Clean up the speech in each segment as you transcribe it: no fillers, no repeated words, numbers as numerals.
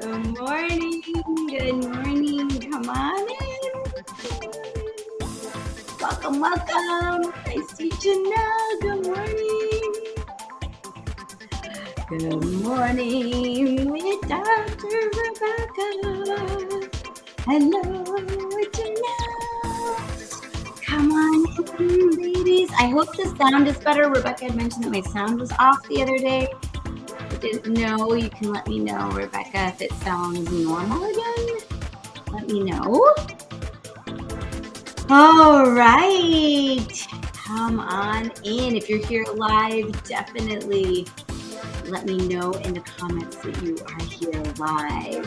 Good morning. Good morning. Come on in. Welcome, welcome. I see Janelle. Good morning. Good morning with Dr. Rebecca. Hello, Janelle. Come on in, ladies. I hope the sound is better. Rebecca had mentioned that my sound was off the other day. I didn't know. You can let me know, Rebecca, if it sounds normal again. Let me know. All right. Come on in. If you're here live, definitely let me know in the comments that you are here live.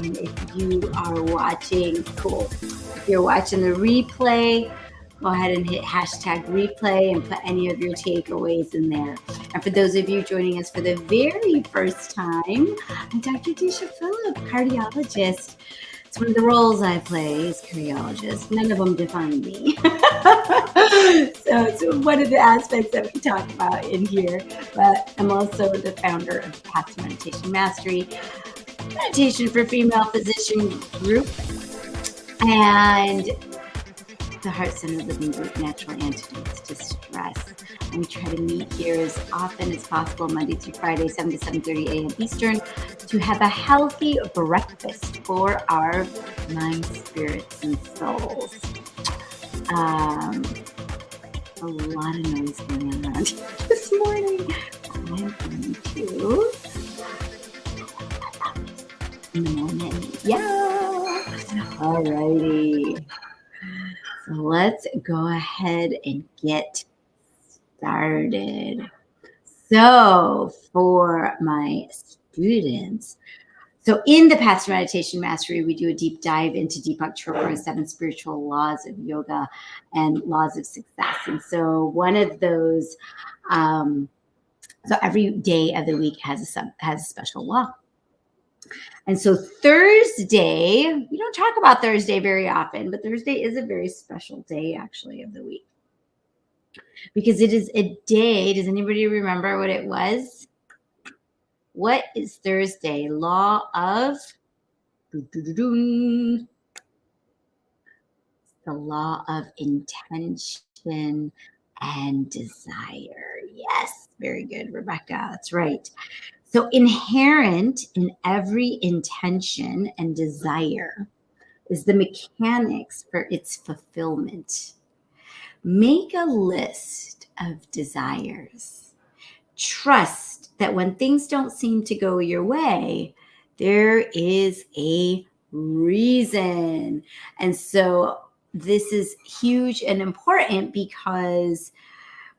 And if you are watching, cool. If you're watching the replay, go ahead and hit hashtag replay and put any of your takeaways in there. And for those of you joining us for the very first time, I'm Dr. Disha Phillip, cardiologist. It's one of the roles I play is cardiologist. None of them define me. So it's one of the aspects that we talk about in here. But I'm also the founder of Path to Meditation Mastery, Meditation for Female Physician Group, and the Heart Center Living Group, Natural Antidotes to Stress. And we try to meet here as often as possible, Monday through Friday, 7 to 7:30 a.m. Eastern, to have a healthy breakfast for our minds, spirits, and souls. A lot of noise going on around here this morning. I'm going to in the morning. Yeah. Alrighty. So let's go ahead and get started. So for my students, so in the Path to Meditation Mastery, we do a deep dive into Deepak Chopra's 7 spiritual laws of yoga and laws of success. And so one of those, so every day of the week has a special law. And so Thursday, we don't talk about Thursday very often, but Thursday is a very special day actually of the week. Because it is a day, does anybody remember what it was? What is Thursday? Law of the law of intention and desire. Yes, very good, Rebecca. That's right. So inherent in every intention and desire is the mechanics for its fulfillment. Make a list of desires. Trust that when things don't seem to go your way, there is a reason. And so this is huge and important because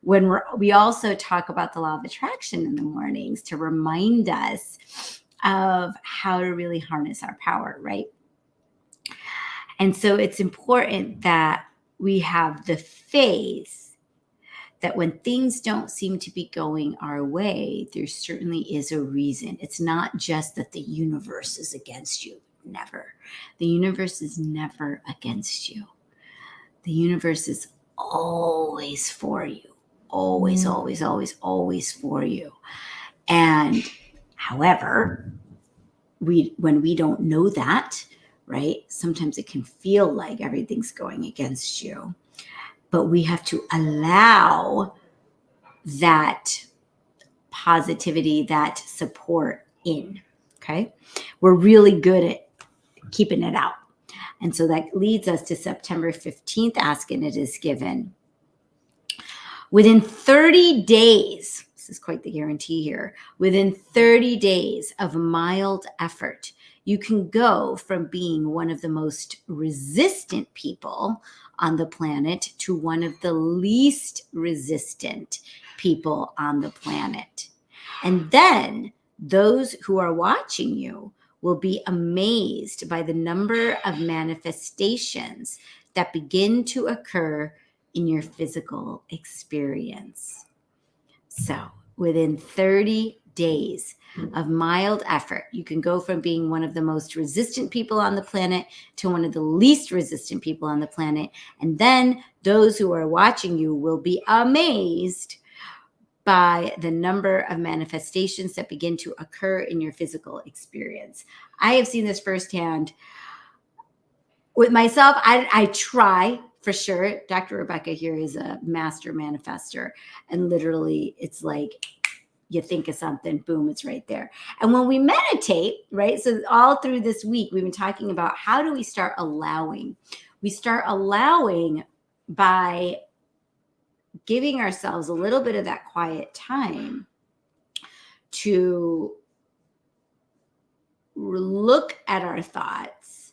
when we also talk about the law of attraction in the mornings to remind us of how to really harness our power, right? And so it's important that we have the faith that when things don't seem to be going our way, there certainly is a reason. It's not just that the universe is against you. Never. The universe is never against you. The universe is always for you. Always, always, always, always for you. And however, when we don't know that, right, sometimes it can feel like everything's going against you. But we have to allow that positivity, that support in, okay? We're really good at keeping it out. And so that leads us to September 15th, ask and it is given. Within 30 days, this is quite the guarantee here, within 30 days of mild effort, you can go from being one of the most resistant people on the planet to one of the least resistant people on the planet. And then those who are watching you will be amazed by the number of manifestations that begin to occur in your physical experience. So within 30 days of mild effort, you can go from being one of the most resistant people on the planet to one of the least resistant people on the planet. And then those who are watching you will be amazed by the number of manifestations that begin to occur in your physical experience. I have seen this firsthand with myself. I try for sure. Dr. Rebecca here is a master manifester, and literally it's like you think of something, boom, it's right there. And when we meditate, right? So all through this week, we've been talking about how do we start allowing? We start allowing by giving ourselves a little bit of that quiet time to look at our thoughts,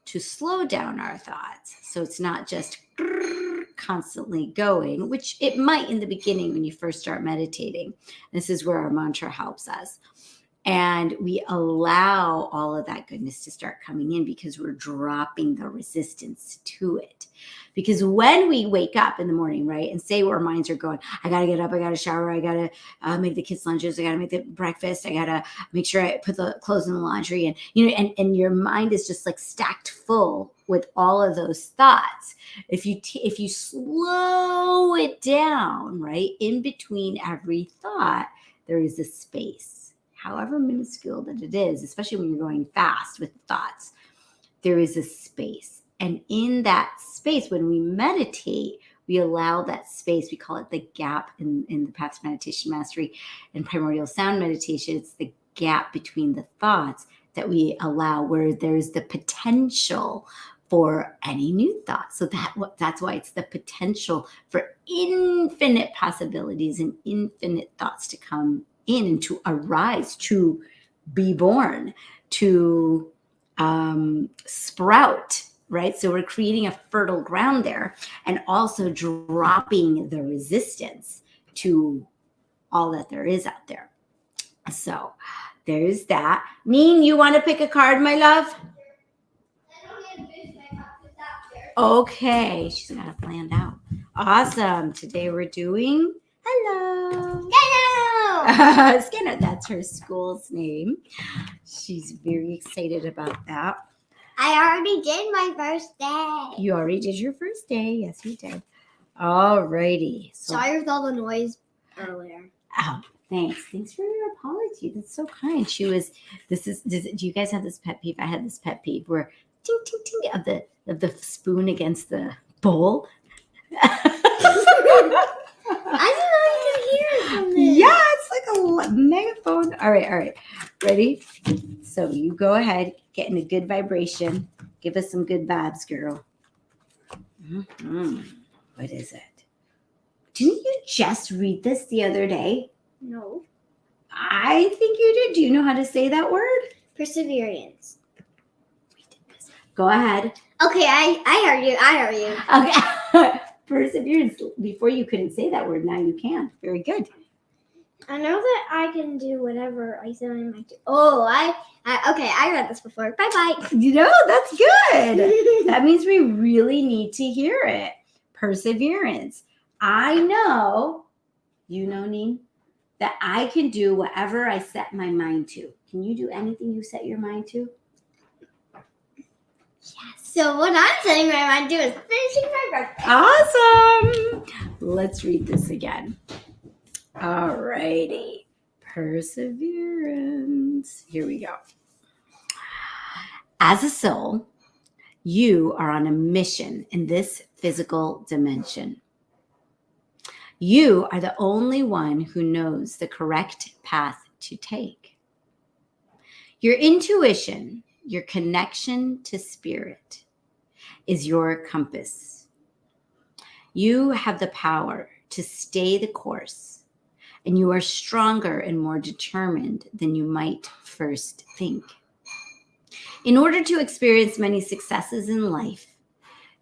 to slow down our thoughts. So it's not just constantly going, which it might in the beginning when you first start meditating. This is where our mantra helps us. And we allow all of that goodness to start coming in because we're dropping the resistance to it. Because when we wake up in the morning, right, and say our minds are going, I got to get up, I got to shower, I got to make the kids' lunches, I got to make the breakfast, I got to make sure I put the clothes in the laundry. And, you know, and your mind is just like stacked full with all of those thoughts. If you slow it down, right, in between every thought, there is a space. However minuscule that it is, especially when you're going fast with thoughts, there is a space. And in that space, when we meditate, we allow that space. We call it the gap in the Paths of Meditation Mastery and Primordial Sound Meditation. It's the gap between the thoughts that we allow, where there's the potential for any new thought. So that's why it's the potential for infinite possibilities and infinite thoughts to come in and to arise, to be born, to sprout, right? So we're creating a fertile ground there and also dropping the resistance to all that there is out there. So there's that. Neen, you want to pick a card, my love? Okay, she's got it planned out. Awesome. Today we're doing hello. Skinner, that's her school's name. She's very excited about that. I already did my first day. You already did your first day. Yes, you did. All righty. Sorry with all the noise earlier. Oh, thanks. Thanks for your apology. That's so kind. Do you guys have this pet peeve? I had this pet peeve where ting, ting, ting of the spoon against the bowl. I didn't know you could hear it from this. Yeah, it's like a megaphone. All right. Ready? So you go ahead, get in a good vibration. Give us some good vibes, girl. Mm-hmm. What is it? Didn't you just read this the other day? No. I think you did. Do you know how to say that word? Perseverance. We did this. Go aheard. Okay, I heard you. Okay. Perseverance. Before you couldn't say that word. Now you can. Very good. I know that I can do whatever I say I might do. Oh, okay, I read this before. Bye-bye. You know, that's good. That means we really need to hear it. Perseverance. I know, you know, Neen, that I can do whatever I set my mind to. Can you do anything you set your mind to? Yes. So what I'm setting my mind to is finishing my breakfast. Awesome. Let's read this again. All righty. Perseverance. Here we go. As a soul, you are on a mission in this physical dimension. You are the only one who knows the correct path to take. Your intuition, your connection to spirit, is your compass. You have the power to stay the course, and you are stronger and more determined than you might first think. In order to experience many successes in life,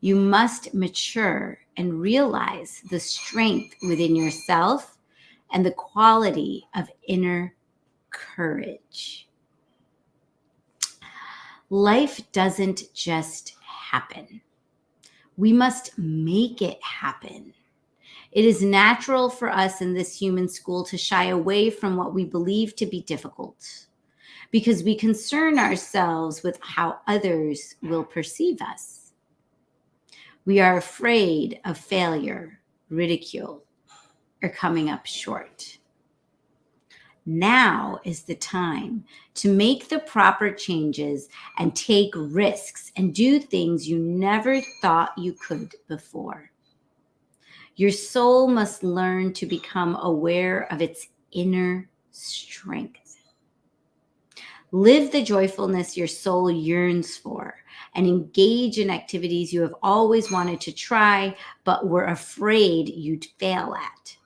you must mature and realize the strength within yourself and the quality of inner courage. Life doesn't just happen. We must make it happen. It is natural for us in this human school to shy away from what we believe to be difficult because we concern ourselves with how others will perceive us. We are afraid of failure, ridicule, are coming up short. Now is the time to make the proper changes and take risks and do things you never thought you could before. Your soul must learn to become aware of its inner strength. Live the joyfulness your soul yearns for and engage in activities you have always wanted to try but were afraid you'd fail at.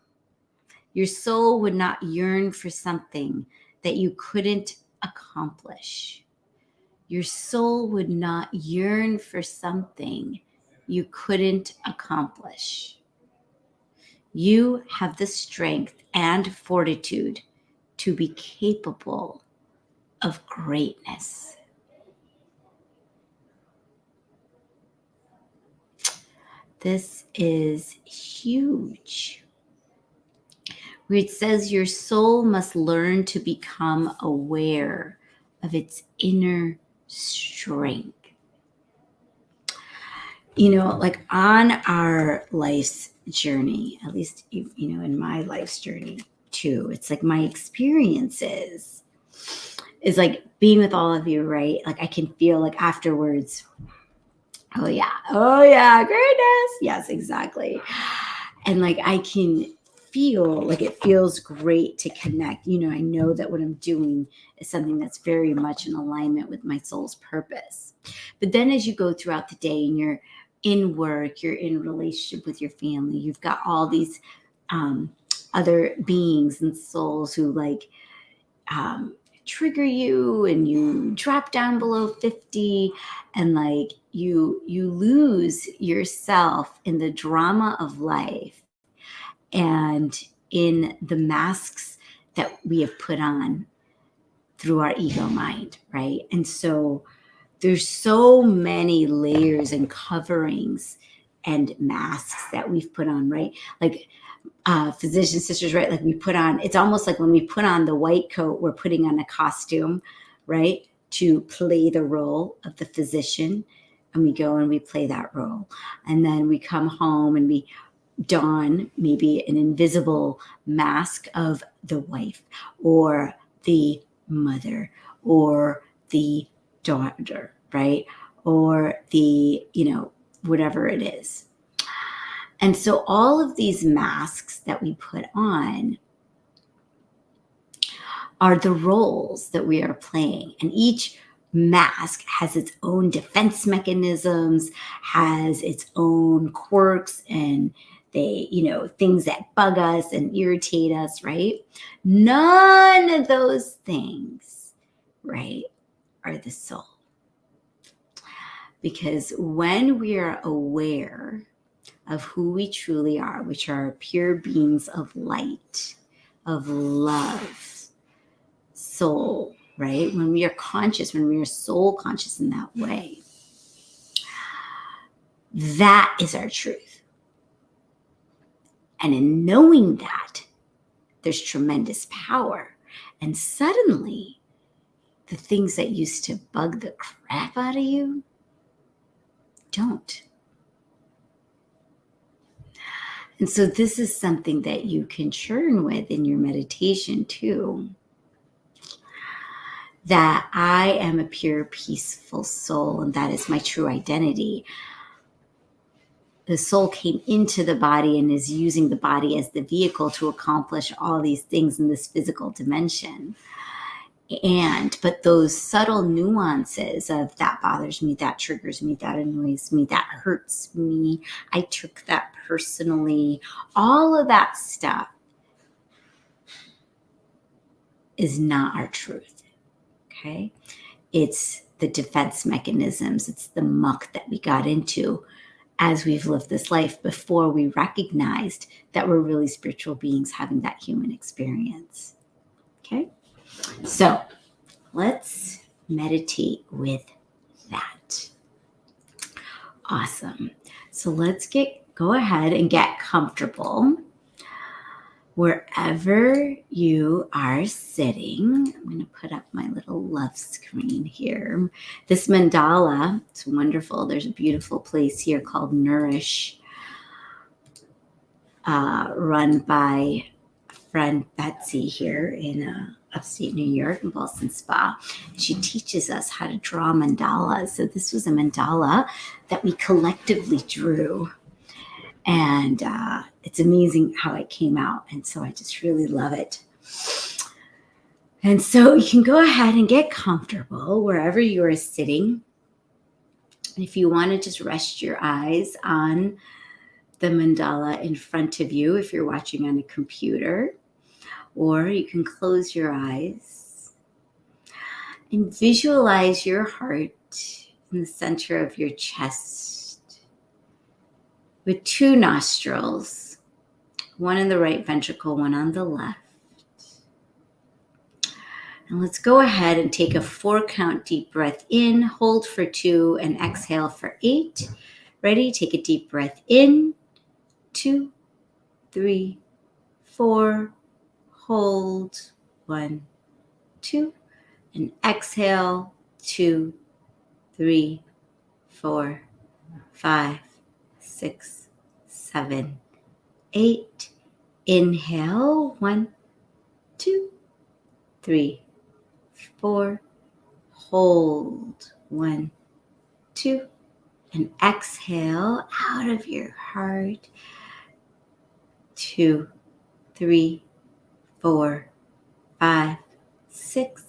Your soul would not yearn for something that you couldn't accomplish. Your soul would not yearn for something you couldn't accomplish. You have the strength and fortitude to be capable of greatness. This is huge. Where it says your soul must learn to become aware of its inner strength. You know, like on our life's journey, at least, you know, in my life's journey too, it's like my experiences is like being with all of you, right? Like I can feel like afterwards, oh yeah, greatness. Yes, exactly. And like I can feel like it feels great to connect. You know, I know that what I'm doing is something that's very much in alignment with my soul's purpose. But then as you go throughout the day and you're in work, you're in relationship with your family, you've got all these other beings and souls who like trigger you, and you drop down below 50, and like you lose yourself in the drama of life and in the masks that we have put on through our ego mind, right? And so there's so many layers and coverings and masks that we've put on, right? Like physician sisters, right? Like we put on, it's almost like when we put on the white coat, we're putting on a costume, right? To play the role of the physician. And we go and we play that role. And then we come home and we don maybe an invisible mask of the wife or the mother or the daughter, right? Or the, you know, whatever it is. And so all of these masks that we put on are the roles that we are playing. And each mask has its own defense mechanisms, has its own quirks, and they, you know, things that bug us and irritate us, right? None of those things, right, are the soul. Because when we are aware of who we truly are, which are pure beings of light, of love, soul, right? When we are conscious, when we are soul conscious in that way, that is our truth. And in knowing that, there's tremendous power. And suddenly, the things that used to bug the crap out of you don't. And so this is something that you can churn with in your meditation too. That I am a pure, peaceful soul, and that is my true identity. The soul came into the body and is using the body as the vehicle to accomplish all these things in this physical dimension. But those subtle nuances of that bothers me, that triggers me, that annoys me, that hurts me, I took that personally, all of that stuff is not our truth, okay? It's the defense mechanisms, it's the muck that we got into as we've lived this life before we recognized that we're really spiritual beings having that human experience, okay? So let's meditate with that. Awesome. So let's go ahead and get comfortable wherever you are sitting. I'm going to put up my little love screen here. This mandala, it's wonderful. There's a beautiful place here called Nourish. run by friend Betsy here in upstate New York in Boston Spa. She teaches us how to draw mandalas. So this was a mandala that we collectively drew. And it's amazing how it came out. And so I just really love it. And so you can go ahead and get comfortable wherever you are sitting. And if you want to just rest your eyes on the mandala in front of you, if you're watching on a computer, or you can close your eyes and visualize your heart in the center of your chest with two nostrils, one in the right ventricle, one on the left. And let's go ahead and take a 4-count deep breath in, hold for 2, and exhale for 8. Ready? Take a deep breath in, 2, 3, 4, hold, 1, 2, and exhale, 2, 3, 4, 5, 6, 7, 8. Inhale, 1, 2, 3, 4. Hold, 1, 2, and exhale out of your heart, 2, 3, 4, 5, 6,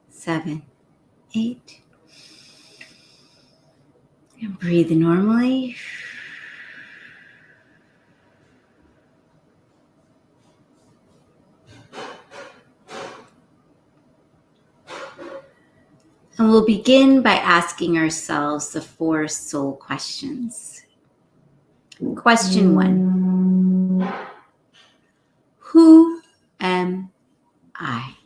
7, 8. And breathe normally. And we'll begin by asking ourselves the 4 soul questions. Question 1. Who am I?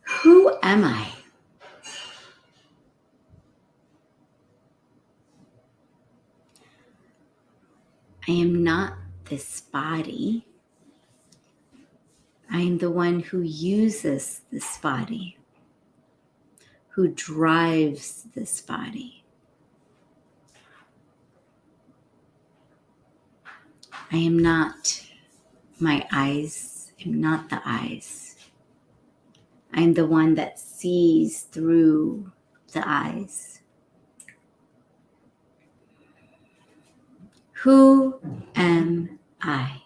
Who am I? I am not this body. I am the one who uses this body, who drives this body. I am not my eyes. I am not the eyes. I am the one that sees through the eyes. Who am I?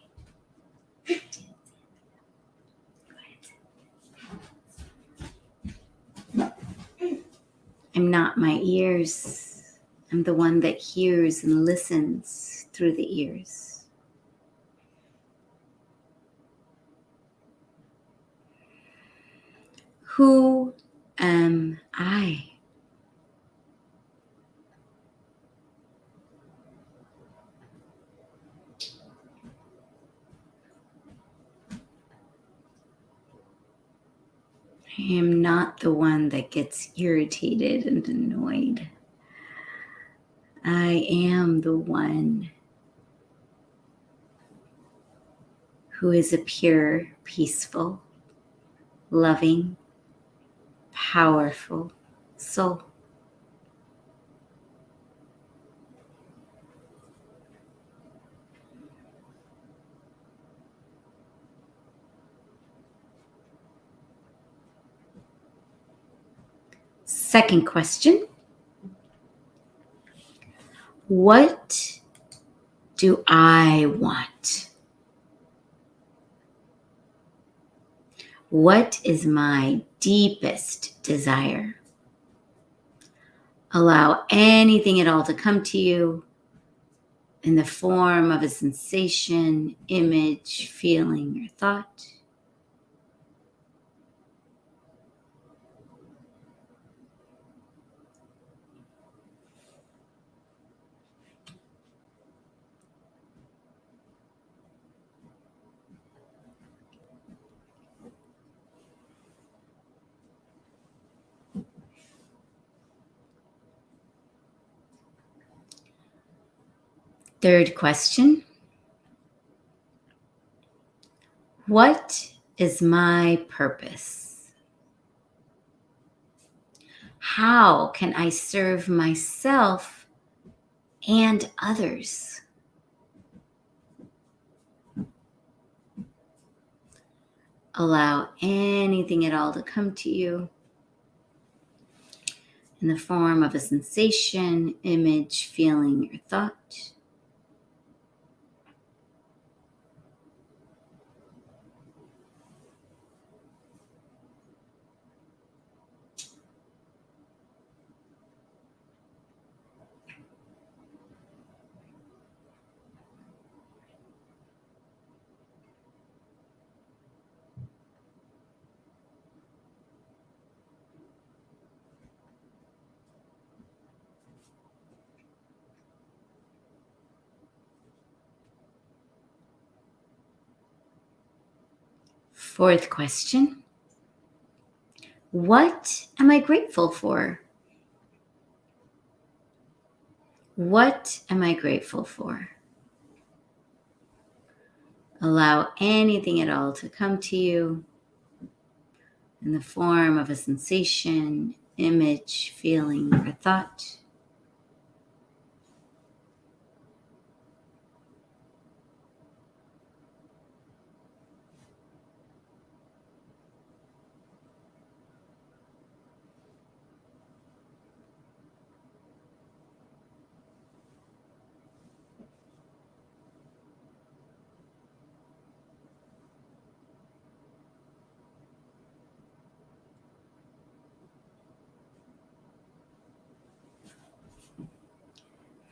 I'm not my ears. I'm the one that hears and listens through the ears. Who am I? I am not the one that gets irritated and annoyed. I am the one who is a pure, peaceful, loving, powerful soul. Second question. What do I want? What is my deepest desire? Allow anything at all to come to you in the form of a sensation, image, feeling, or thought. Third question. What is my purpose? How can I serve myself and others? Allow anything at all to come to you in the form of a sensation, image, feeling, or thought. Fourth question. What am I grateful for? What am I grateful for? Allow anything at all to come to you in the form of a sensation, image, feeling, or thought.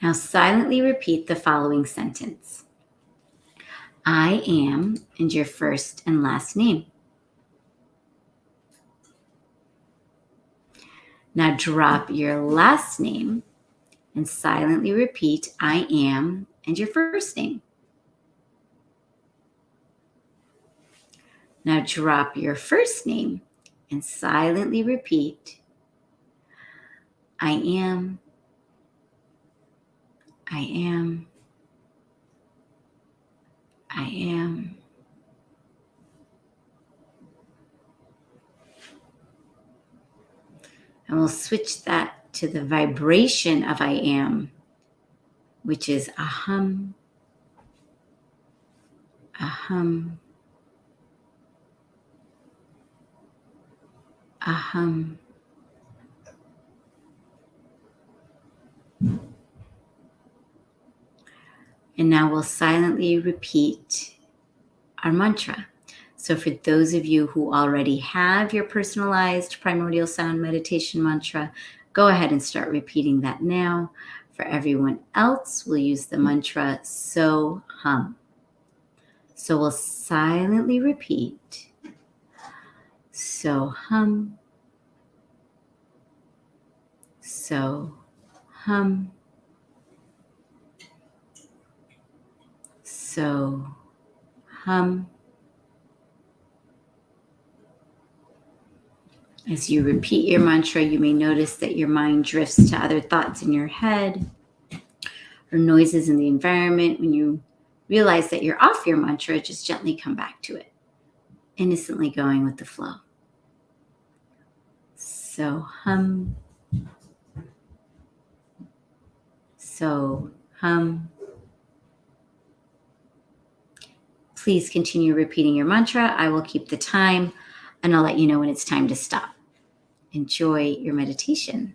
Now silently repeat the following sentence. I am, and your first and last name. Now drop your last name and silently repeat I am and your first name. Now drop your first name and silently repeat I am, I am, I am. And we'll switch that to the vibration of I am, which is a hum, a hum, a hum. And now we'll silently repeat our mantra. So for those of you who already have your personalized primordial sound meditation mantra, go ahead and start repeating that now. For everyone else, we'll use the mantra so hum. So we'll silently repeat so hum, so hum, so hum. As you repeat your mantra, you may notice that your mind drifts to other thoughts in your head or noises in the environment. When you realize that you're off your mantra, just gently come back to it, innocently going with the flow. So hum, so hum. Please continue repeating your mantra. I will keep the time and I'll let you know when it's time to stop. Enjoy your meditation.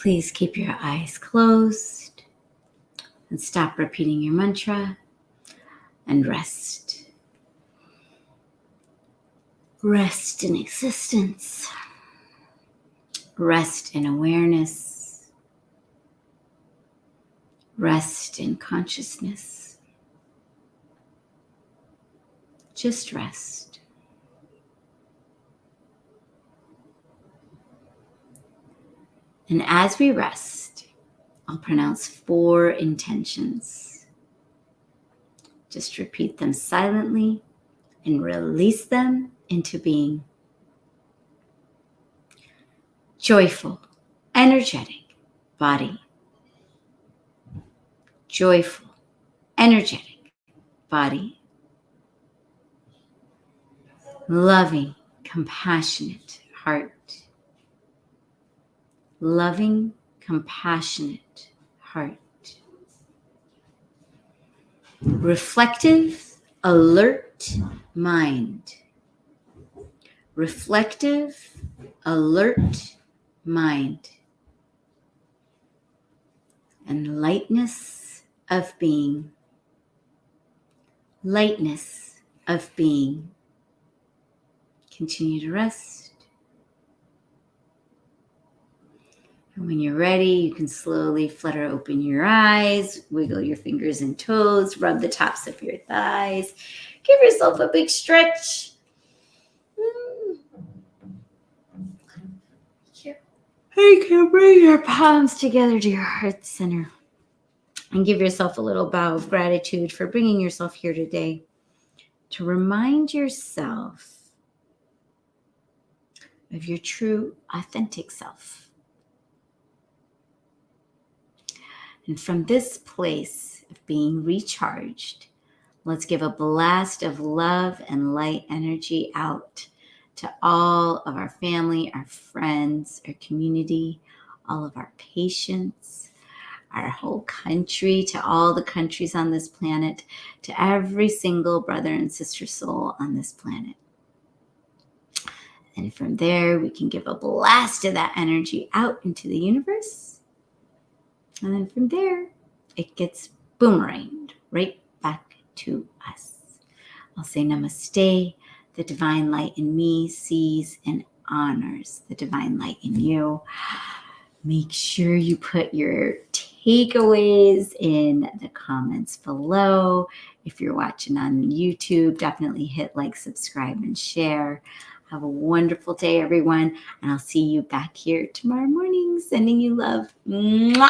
Please keep your eyes closed and stop repeating your mantra and rest. Rest in existence. Rest in awareness. Rest in consciousness. Just rest. And as we rest, I'll pronounce 4 intentions. Just repeat them silently and release them into being. Joyful, energetic body. Joyful, energetic body. Loving, compassionate heart. Loving, compassionate heart. Reflective, alert mind. Reflective, alert mind. And lightness of being. Lightness of being. Continue to rest. And when you're ready, you can slowly flutter open your eyes, wiggle your fingers and toes, rub the tops of your thighs. Give yourself a big stretch. You can bring your palms together to your heart center and give yourself a little bow of gratitude for bringing yourself here today to remind yourself of your true, authentic self. And from this place of being recharged, let's give a blast of love and light energy out to all of our family, our friends, our community, all of our patients, our whole country, to all the countries on this planet, to every single brother and sister soul on this planet. And from there, we can give a blast of that energy out into the universe. And then from there, it gets boomeranged right back to us. I'll say namaste. The divine light in me sees and honors the divine light in you. Make sure you put your takeaways in the comments below. If you're watching on YouTube, definitely hit like, subscribe, and share. Have a wonderful day, everyone. And I'll see you back here tomorrow morning. Sending you love. Mwah!